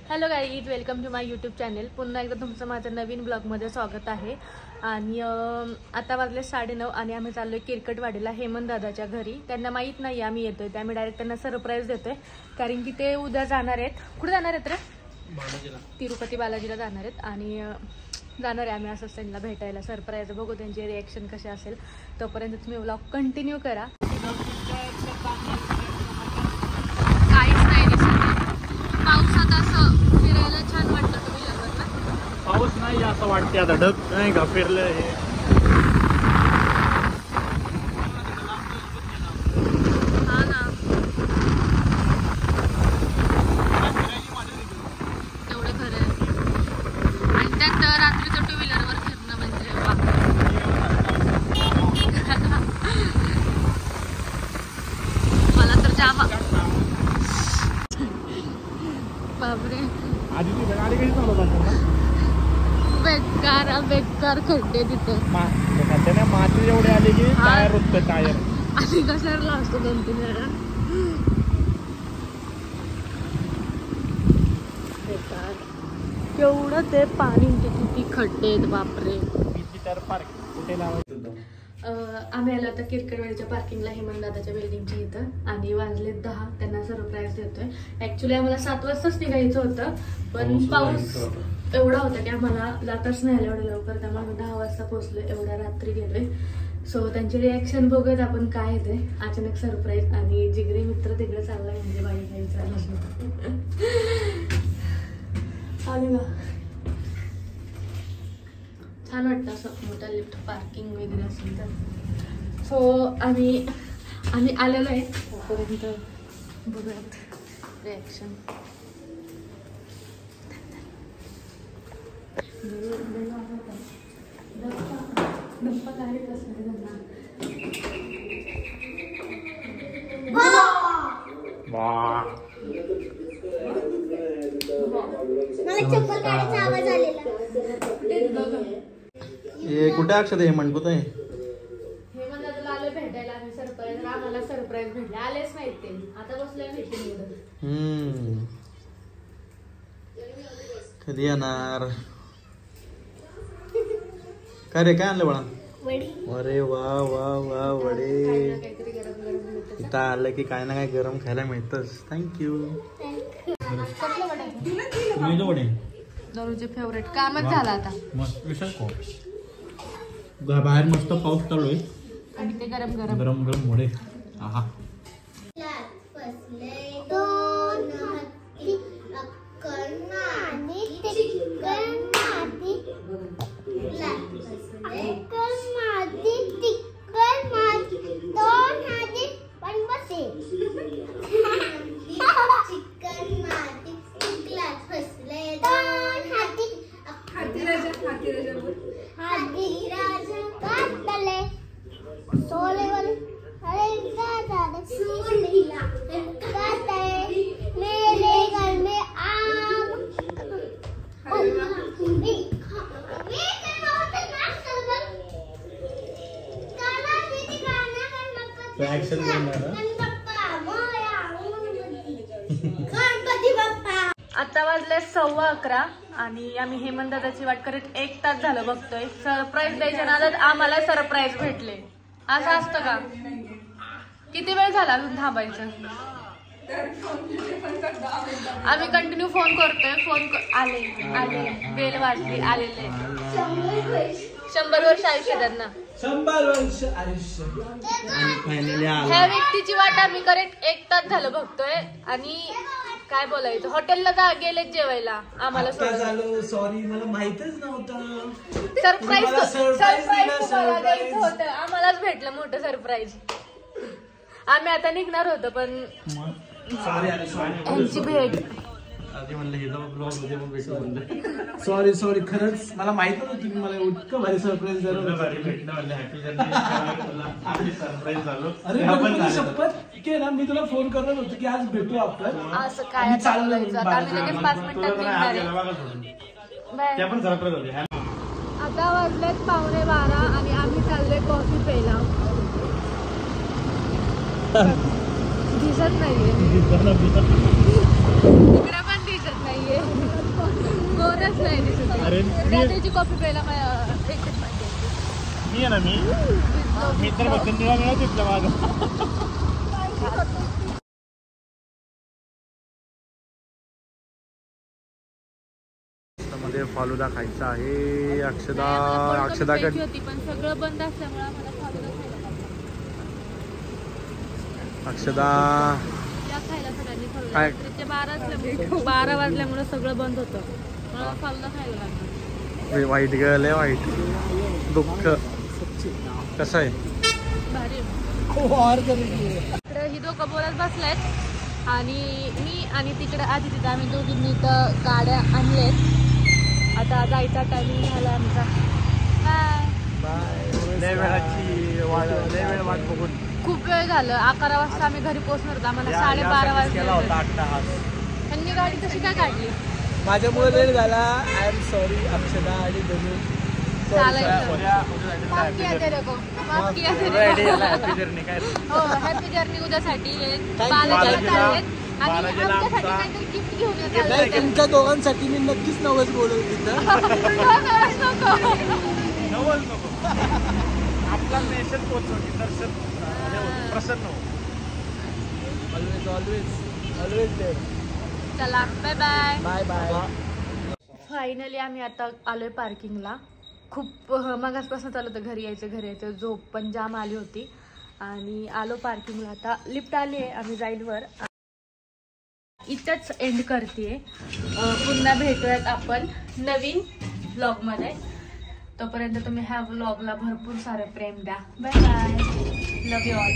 Hello guys, welcome to my YouTube channel. पुन्हा एकदा तुमचं माझं नवीन ब्लॉगमध्ये स्वागत आहे. आणि आता वाजले 9:30 आणि आम्ही चाललोय किरकटवाडीला हेमंत दादाच्या घरी. त्यांना माहीत नाही आम्ही येतोय, तर आम्ही डायरेक्ट त्यांना सरप्राईज देतोय. कारण की ते उद्या जाणार आहेत. कुठे जाणार आहेत रे? बालाजीला, तिरुपती बालाजीला जाणार आहेत. आणि जाणार आहे आम्ही असंच त्यांना भेटायला. सरप्राईज बघू त्यांची रिॲक्शन कशी असेल. तोपर्यंत तुम्ही ब्लॉग कंटिन्यू करा. पावसात असं फिरायला छान वाटतं. तुम्ही पाऊस नाही असं वाटते आता, ढग नाही का फिरलं हे. हा ना, तेवढं खरं आहे. आणि त्यात रात्रीचं 2 व्हीलरवर फिरणं म्हणजे मला तर जाम बापरे. बेकार खड्डे तिथे माती एवढे आले की टायर रुततं. टायर आणि कशाला असतो 2-3 वेळा. बेकार केवढं ते पाणी, किती खड्डे आहेत बापरे. कुठे लावायचं. आम्ही आलो आता किरकटवाडीच्या पार्किंगला हेमंत दादाच्या बिल्डिंगच्या इथं. आणि वाजले 10. त्यांना सरप्राईज देतोय. ऍक्च्युली आम्हाला 7 वाजताच निघायचं होतं, पण पाऊस एवढा होता की आम्हाला जाताच नाही आलं एवढं लवकर. त्यामुळे आम्ही 10 वाजता पोहोचलो, एवढ्या रात्री गेलोय. सो त्यांची रिॲक्शन बघत आपण काय येते. अचानक सरप्राईज. आणि जिगरी मित्र तिकडे चाललाय म्हणजे बाई काही चाललं आले ना. छान वाटतं असं मोठा लिफ्ट पार्किंग वगैरे असेल तर. सो आम्ही आलेलो आहे. तोपर्यंत बघूयात रिॲक्शन. डप्पा काय कुठे अक्षर हेमंत कुठे आहे? हेमंत दादाला आलोय भेटायला आम्ही. सरप्राईज आम्हाला सरप्राईज भेटले. आलेच नाहीत ते, आता बसलोय भेटून. कधी येणार? काय रे, काय आणलं बाळा? अरे वा वा वा, वडे. इथं आलं की काय ना काय गरम खायला मिळतच. थँक्यू. वडे दररोजचे फेवरेट. कामच झाला आता. मस्त विशेष. बाहेर मस्त पाऊस चालू आहे आणि ते गरम गरम गरम गरम वडे. आहा. आता वाजले 11:15 आणि आम्ही हेमंत दादाची वाट करत 1 तास झालं बघतोय. सरप्राईज द्यायच्या नादात आम्हाला सरप्राईज भेटले. असं असतं का? किती वेळ झाला अजून थांबायचं? आम्ही कंटिन्यू फोन करतोय. आले बेल वाजली, आलेले. 100 वर्ष आयुष्य त्यांना. 100 वर्ष आयुष्य. ह्या व्यक्तीची वाट आम्ही करत 1 तास झालं बघतोय. आणि काय बोलायचं, हॉटेलला गेले जेवायला आम्हाला. सॉरी, मला माहितच नव्हतं. सरप्राईज तुम्हाला द्यायचं होतं. आम्हालाच भेटलं मोठं सरप्राईज. आम्ही आता निघणार होतो, पण यांची भेट. सॉरी खरंच मला माहित नव्हतं तुम्ही मला इतकं भारी सरप्राईज झालं. अरे शपथ की ना, मी तुला फोन करत होतो की आज भेटू आपण. असं काय चाललंय? आम्ही लगेच 5 मिनिटात निघणार आहे. आता वाजलेत 11:15 आणि आम्ही चाललोय कॉफी प्यायला. दिसत नाहीये, तिकडे पण दिसत नाहीये. रात्रीची कॉफी प्यायला एकच पाहिजे. मी आहे ना मी तर बसंतीला मिळत तिथलं माझं. मध्ये फालुदा खायचा आहे. अक्षदाकडे होती पण सगळं बंद असल्यामुळे आम्हाला फालुदा खायला लागला. अक्षदा खायला सगळ्यांनी फालुदा. 12 वाजल्यामुळे सगळं बंद होतं. मला फालुदा खायला लागला. वाईट गर्ल आहे. वाईट दुःख कसं आहे. भारी. इकडे ही दोघं बोलत बसलेत आणि मी आणि तिकडे आधी तिथं आम्ही दोघींनी इथं गाड्या आणलेत. आता जायचा टायमिंग झाला आमचा. लय वेळ वाट बघून खूप वेळ झालं. 11 वाजता आम्ही घरी पोहोचणार होतो. आम्हाला 12:30 वाजले. त्यांनी गाडी कशी काय काढली. माझ्यामुळे लेट झाला. आय एम सॉरी अक्षदा आणि धनु. हॅपी जर्नी उद्यासाठी. गिफ्ट घेऊन येतात. तुमच्या दोघांसाठी मी नक्कीच नवस बोलवलं तिथं. आपला मेसेज पोहोचवली दर्शन प्रसन्न हो. Always always always there. चला bye bye. Bye bye. Finally आम्ही आता आलोय पार्किंगला. खूप मगासपासून चालू होतं घरी यायचं. झोप पण जाम आली होती आणि आलो पार्किंगला. आता लिफ्ट आली आहे. आम्ही जाईल वर. इथंच एंड करते. पुन्हा भेटूयात आपण नवीन व्लॉगमध्ये. तोपर्यंत तुम्ही ह्या व्लॉगला भरपूर सारे प्रेम द्या. Bye bye. Love you all.